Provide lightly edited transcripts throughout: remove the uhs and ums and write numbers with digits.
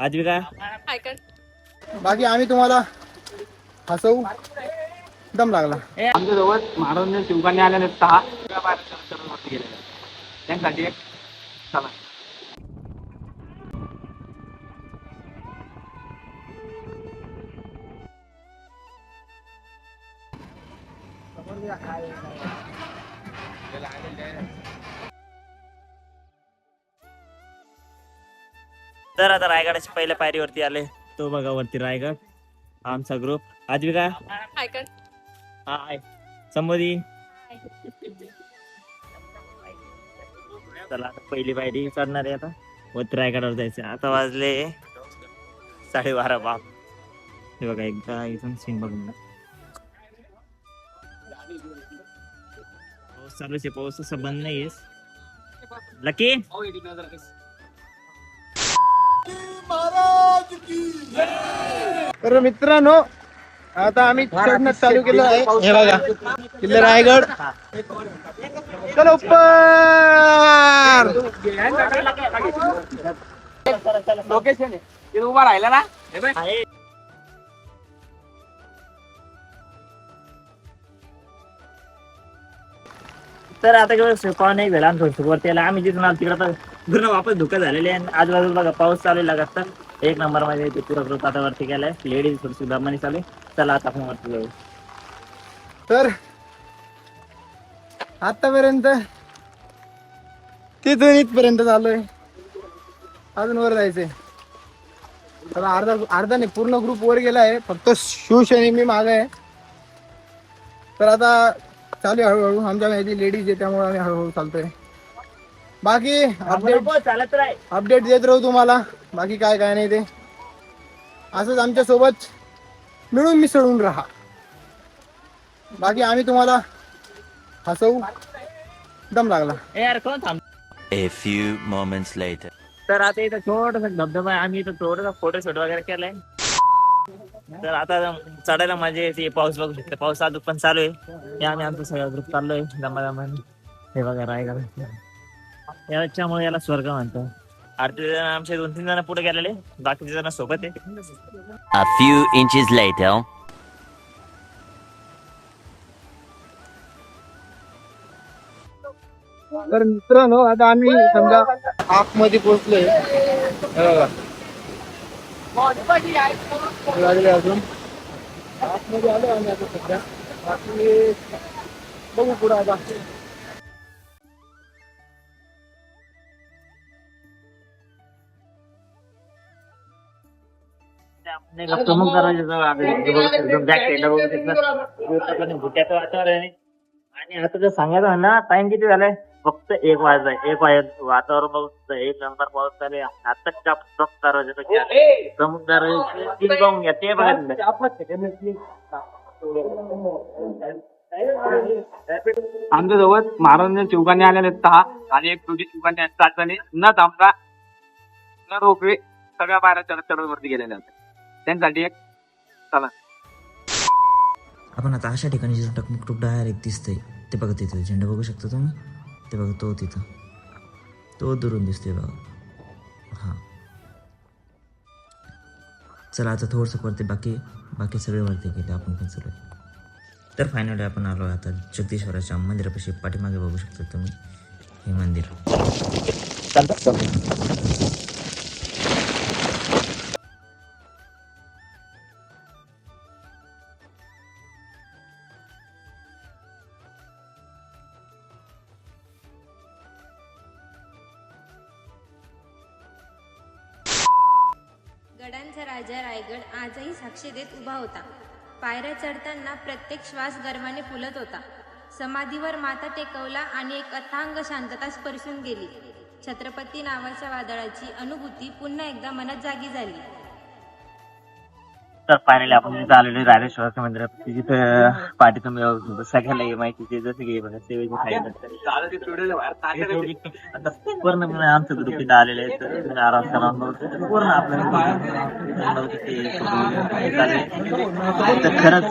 आज बी काय बाकी आम्ही तुम्हाला हसवू. दम लागला. आमच्या जवळ महाराज शिवकान्या आल्या नाहीत 6 गेलेल्या त्यांसाठी एक चला. तर आता रायगडाच्या पहिल्या पायरीवरती आले. तो बघा वरती रायगड, आमचा ग्रुप. आज बी काय हाय संबोधी. चला आता पहिली पायरी चढणार आहे. आता वरती रायगडावर जायचं. आता वाजले 12:30. बाप हे बघा एकदा इथून सीन बघून ना. पाऊस चालूच आहे. पाऊस असं बंद नाहीये. लकी तर मित्रांनो आता आम्ही चढणं चालू केलं आहे. हे बघा किल्ले रायगड. चलो लोकेशन आहे तिथे उभा राहिला ना. तर आता केवळ पाऊस नाही भेला वरती आला. आम्ही जिथून आलो तिकडे पूर्ण वापस धुकं झालेले आहे. आजूबाजूला बघा पाऊस चालू लागत. एक नंबर मध्ये ते पुरा ग्रुप आता वरती गेलाय. लेडीज थोडीशी दमानी चालू. चला आता आपण वरती जाऊ. तर आतापर्यंत तिथून इथपर्यंत चालूय. अजून वर जायचंय. तर अर्धा नाही पूर्ण ग्रुप वर गेला आहे. फक्त शिवसेने मी मागे आहे. तर आता चालू आहे हळूहळू. आमच्या माहिती लेडीज आहे त्यामुळे आम्ही हळूहळू चालतोय. बाकी चालत राय. अपडेट देत राहू तुम्हाला. बाकी काय काय नाही ते असंच आमच्या सोबत मिळून मिसळून राहा. बाकी आम्ही तुम्हाला हसवू. दम लागला. यार कोण थांब. A few moments later. तर आता इथं छोटासा धबधबा आहे. आम्ही इथं थोडासा फोटोशूट वगैरे केलाय. तर आता चढायला मजा येते. पाऊस बघू शकतो. पाऊस अजून पण चालू आहे. हे आम्ही आमचा सगळा ग्रुप चाललोय दमादमाने. हे बघा रायगड. याच्यामुळे याला स्वर्ग म्हणतो. आरती जण आमचे 2-3 जण पुढे गेलेले. बाकीचे जण सोबत आहे. A few inches later. तर मित्रांनो आता आम्ही समजा आतमध्ये पोहोचलोय. लागले अजून आतमध्ये आलो आम्ही आता सध्या. बाकी बघू पुढं आता. प्रमुख दरवाजाजवळ एकदम बॅक साईडला बघू शकता. भुट्याचं वातावरण आहे. आणि आता जर सांगायचं म्हणलं टाइम किती झालाय. फक्त 1 वाजलाय. 1 वाजता वातावरण बघू. 1 नंबर पाऊस चालू आहे. आता प्रमुख दरवाजा प्रमुख दरवाजा बघून घ्या. ते बघा आमच्या जवळ महाराज शिवकान्या आल्या नाहीत 6 आणि एक तुझी शिवकान्या 7 जणी न थांबता न रोपवे सगळ्या बाहेर चढत वरती गेलेल्या होत्या त्यांसाठी एक चला. आपण आता अशा ठिकाणी जिथं टकमुक डायरेक्ट दिसतंय ते बघा. तिथं झेंडा बघू शकता तुम्ही. ते बघा तो तिथं तो दुरून दिसतोय बघा. हां चला आता थोडंसं वरती बाकी सगळे वरती गेले. आपण पण चालू. तर फायनली आपण आलो आता जगदीश्वराच्या मंदिरापाशी. पाठीमागे बघू शकता तुम्ही हे मंदिर. गडांचा राजा रायगड आजही साक्षी देत उभा होता. पायऱ्या चढताना प्रत्येक श्वास गर्वाने फुलत होता. समाधीवर माथा टेकवला आणि एक अथांग शांतता स्पर्शून गेली. छत्रपती नावाच्या वादळाची अनुभूती पुन्हा एकदा मनात जागी झाली. तर फायनली आपण तिथे आलेलो रायरेश्वराच्या मंदिरात. तिथे पाठी तुम्ही सगळ्याला माहिती आहे. जसं की बघा सेवेची आता पूर्ण आमचं ग्रुप तिथे आलेले आहेत. आराम करा पूर्ण आपल्याला खरंच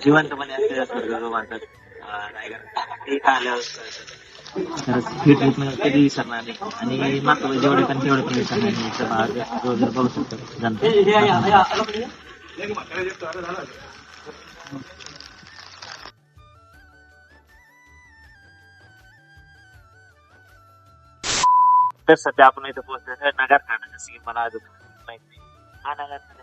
जिवंतपणे असलेला स्वर्ग जो म्हणतात रायगड. इथं आल्यावर खरंच फिट कधी विसरणार नाही आणि मागं जेवढे पण तेवढे पण विसरणार नाही. इथं बाहेर बघू शकतो जनता. तर सध्या आपण इथं पोहोचलो नगरखाना, जसं की मला अजून माहित नाही हा नगरखाना.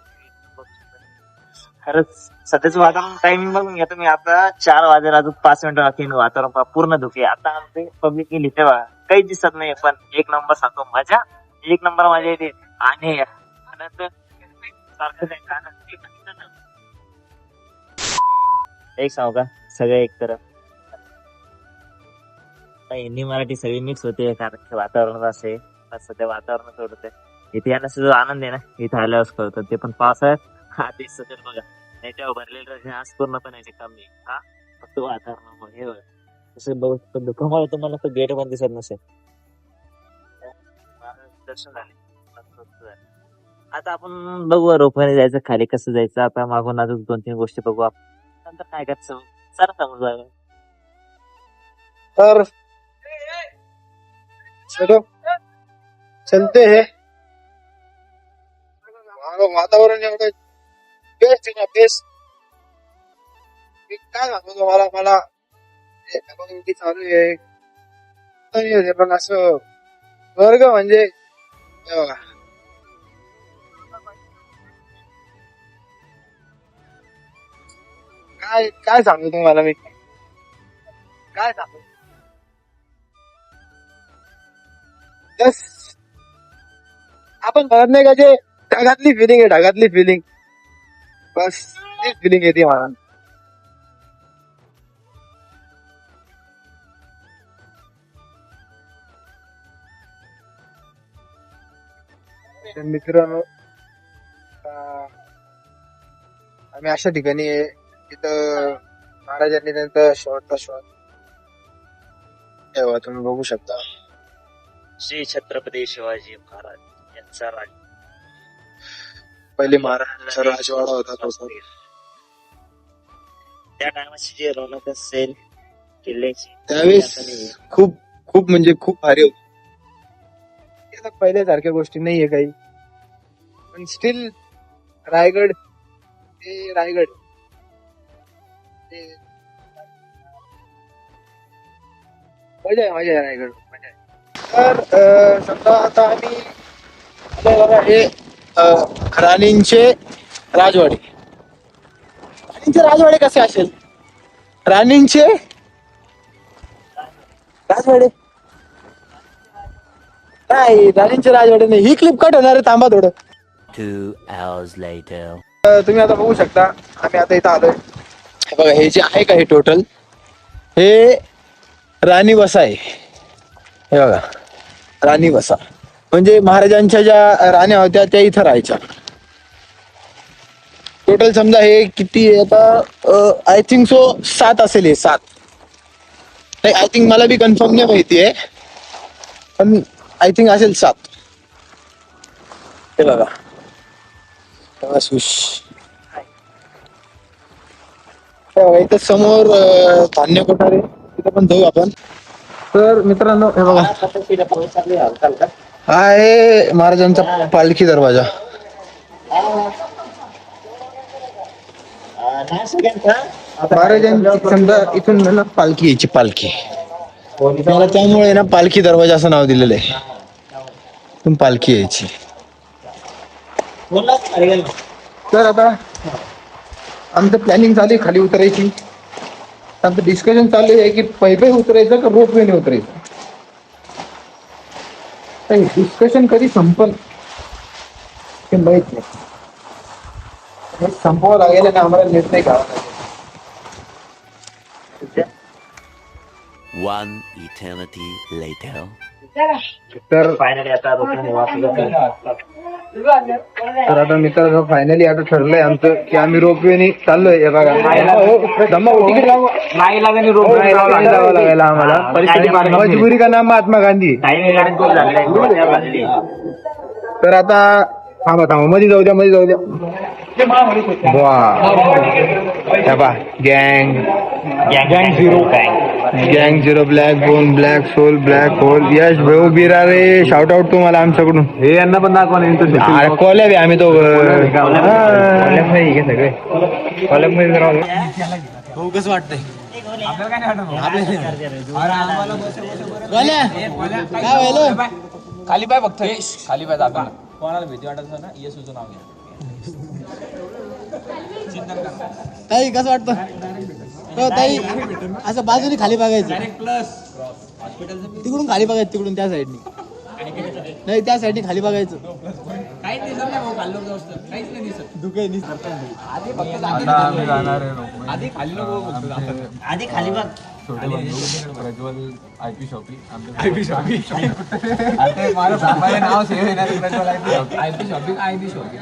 खरंच सध्याचं वातावरण टायमिंग बघून घ्या तुम्ही. आता 4 वाजेला अजून 5 मिनिटं बाकी वातावरण पूर्ण धुके. आता आमचे पब्लिक गेली तेव्हा काहीच दिसत नाही, पण एक नंबर सांगतो मजा, एक नंबर मजा येते. आणि आनंद सारखं नाही, आनंद एक सांगू का, सगळे एक तरफ हिंदी मराठी सगळी मिक्स होते, कारण वातावरण असं आहे. सध्या वातावरण सोडत इथे येण्याचा जो आनंद आहे ना, इथे आल्यावर कळतो. ते पण पावसाळ्यात हा दिसत तर बघा त्याच्यावर भरलेलं आज पूर्णपणे कमी हा फक्त वातावरण हे तसं बघू शकतो. दुःखामुळे तुम्हाला तर गेट पण दिसत नसेल. दर्शन झाले. आता आपण बघू रोपाने जायचं, खाली कसं जायचं. आता मागून अजून 2-3 गोष्टी बघू आपण, नंतर काय करायचं सर समोर जायला. तर चलो चलते हैं. वातावरण एवढं बेस्ट आहे ना, बेस्ट. मी काय सांगतो तुम्हाला, मला चालू आहे पण असं वर्ग म्हणजे हे बघा. काय काय सांगू तुम्हाला मी, काय सांगू. बस आपण म्हणत नाही का, जे ढगातली फिलिंग आहे, ढगातली फिलिंग, बस तीच फिलिंग येते मला. मित्रांनो, आम्ही अशा ठिकाणी आहे तिथं महाराजांनी त्यांचा शेवटचा श्वास तेव्हा तुम्ही बघू शकता. श्री छत्रपती शिवाजी महाराज यांचा राज. पहिले महाराजांचा राजवाडा होता तो. त्या टायमाची जी रौनक असेल किल्ल्याची त्यावेळेस खूप खूप म्हणजे खूप भारी होती. पहिल्यासारख्या गोष्टी नाहीये काही, पण स्टील रायगड ते रायगड मजा आहे रायगड मजा आहे. तर समजा आता आम्ही बघा हे राणींचे राजवाडे. राणींचे राजवाडे कसे असेल, राणींचे राजवाडे नाही, राणींचे राजवाडे नाही. ही क्लिप कट होणार आहे, थांबा थोडं. 2 hours later. तुम्ही आता बघू शकता, आम्ही आता इथं आलोय. हे बघा, हे जे आहे का, हे टोटल हे राणी वसा आहे. हे बघा, राणी वसा म्हणजे महाराजांच्या ज्या राण्या होत्या त्या इथं राहायच्या. टोटल समजा हे किती आहे आता, आय थिंक सो 7 असेल. हे 7 नाही, आय थिंक मला बी कन्फर्म नाही माहिती आहे, पण आय थिंक असेल 7. हे बघा, इथं समोर धान्य कोठारे, तिथं पण जाऊ आपण. तर मित्रांनो, हे बघा, हा आहे महाराजांचा पालखी दरवाजा. महाराजांची समजा इथून ना पालखी यायची, पालखी मला त्यामुळे ना पालखी दरवाजा असं नाव दिलेलं आहे. इथून पालखी यायची. तर आता आमचं प्लॅनिंग चालू आहे खाली उतरायची. आमचं डिस्कशन चालू आहे की पायी उतरायचं का रोपवेने उतरायचं. डिस्कशन कधी संपल हे माहित नाही. संपवावं लागेल आणि आम्हाला निर्णय घ्यावा लागेल. 1 eternity later. तर फायनली आता रोपणे वापस तर आता मित्रांनो, फायनली आता ठरलंय आमचं की आम्ही रोपवेने चाललोय. हे बघा, तिकीट जावं लागेल आम्हाला. मजबुरी का नाम महात्मा गांधी. तर आता थांबा मध्ये जाऊ द्या, वा गँग गँग zero black bone black soul black hole यश भाऊ बिरारे शाउट आउट तुम्हाला आमच्याकडून. हे यांना पण दाखवा अरे कॉलेज आहे आम्ही तो सगळे कॉलेजमध्ये राहू. हो कसं वाटतंय खाली पाय फक्त खाली पाय दाखवा. कोणाला भीती वाटत ना ये सुचू नाव घ्या. ताई कसं वाटतं हो ताई असं बाजूने खाली बघायचं तिकडून खाली बघायचं तिकडून त्या साईडनी नाही त्या साईडनी खाली बघायचं काहीच दिसत नाही भाऊ खाल्लो काहीच नाही दिसत. आधी खाली नको आधी खाली बघ. प्रज्वल आयपी शॉपी माझं सापाचे नाव सेव्ह येणार Prajwal IP shopping IP shopping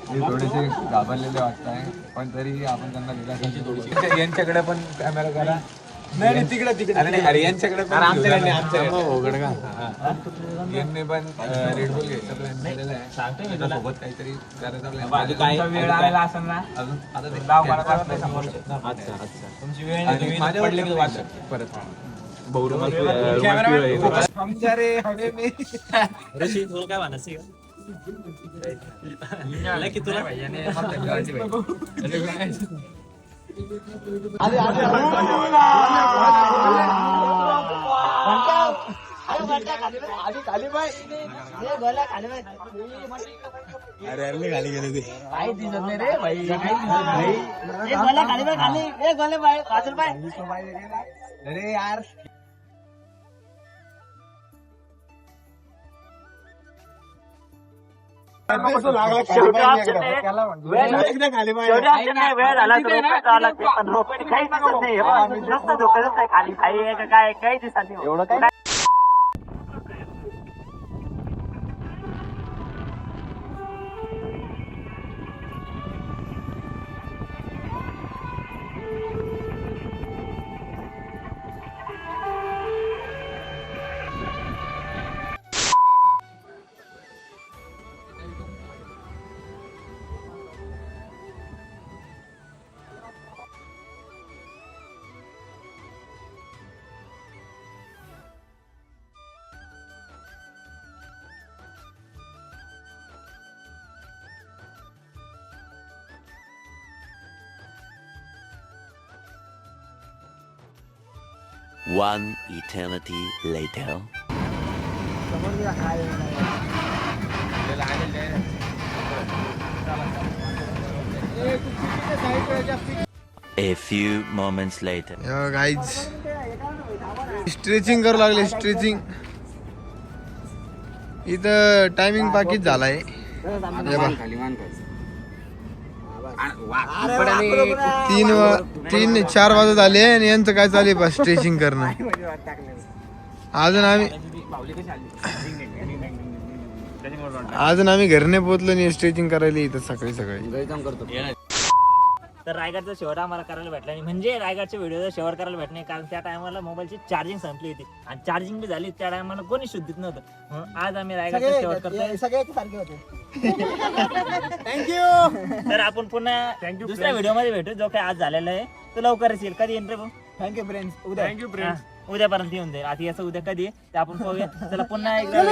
हे थोडेसे घाबरलेले वाटताय पण तरी आपण त्यांना दिला यांच्याकडे पण कॅमेरा करा. नाही तिकडे अरे यांच्याकडे पण यांनी पण रेडबुल घ्यायचा प्लॅन केलेला आहे. सोबत काहीतरी करायचा प्लॅन वेळ आलेला असेल ना अजून आता ते 10-12 तास नाही समोर. अच्छा तुमची वेळ माझ्या पडले की वाच परत रशीद बोल काय म्हणायचं की तुला अरे यार वेळ झाला पण रोपे काही दिसत नाही. नुसतं झोपेच नाही खाली काय काही दिसत नाही एवढं काय. One eternity later. A few moments later. Guys stretching करू लागले स्ट्रेचिंग. इथं टायमिंग पाकीच झालाय. तीन 4 वाजत आले आणि यांचं काय चालू आहे स्ट्रेचिंग करणं. अजून आम्ही घरी नाही पोहोचलो नाही स्ट्रेचिंग करायला इथं सकाळी. तर रायगडचा शेवट आम्हाला करायला भेटला नाही. म्हणजे रायगडच्या व्हिडिओचा शेवट करायला भेटला नाही कारण त्या टायमाला मोबाईलची चार्जिंग संपली होती आणि चार्जिंग बी झाली त्या टायमाला कोणी शुद्धीत नव्हतं. म्हणून आज आम्ही रायगडचा शेवट करतोय. थँक्यू. तर आपण पुन्हा दुसऱ्या व्हिडिओ मध्ये भेटू जो काही आज झालेला आहे तो लवकरच येईल. कधी येईल रे भाऊ? Thank you friends. उद्या उद्यापर्यंत येऊन जाईल. आता याचं उद्या कधी आहे ते आपण पाहूया. चला पुन्हा एकदा